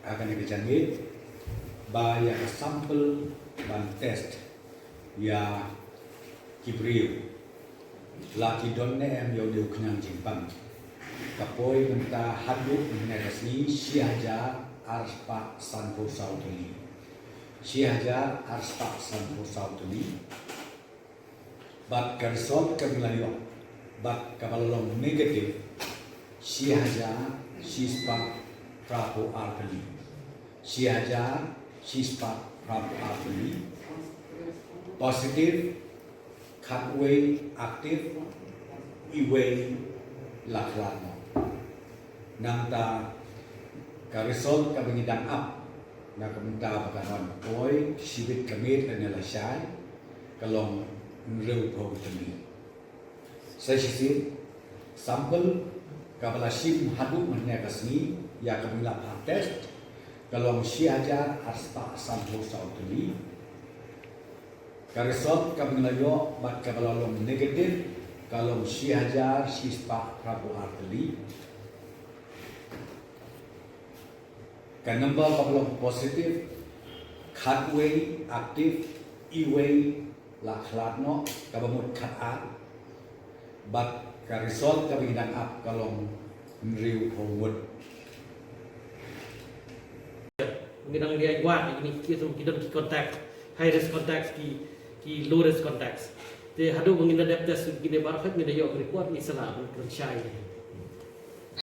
akan dijanggit bahaya sampel dan test ya kibriu laki donne em yo diu kenyang jimpang kapoi menta hadu menerasi siaja arspa sanpo sautuli siaja arspa sanpo sautuli bat karsol kabilayo bat kabalong negatif siaja sispa prapo arteli siaja sispa prapo arteli positif katway aktif iway laklatno nangta karisol kabingidang up na kamunta bakanon oy sibit kamit na nalasay kalong nrew po tani sa sisip sampel kabalasim hadu manekasni ya kamila test kalong siaja aspa sampo sautuli karisol kabilayo bat kabalalong negatif kalong siaja sispa prabu arteli kanamba kabalong positif khatway aktif iway laklatno kabamut khat bat karisol kabingidang up kalong nriu homud ngidang dia guat ini kita contact high risk contacts ki low risk contacts te hadu mengina depth test gine barfet ngida yo report ni salah percaya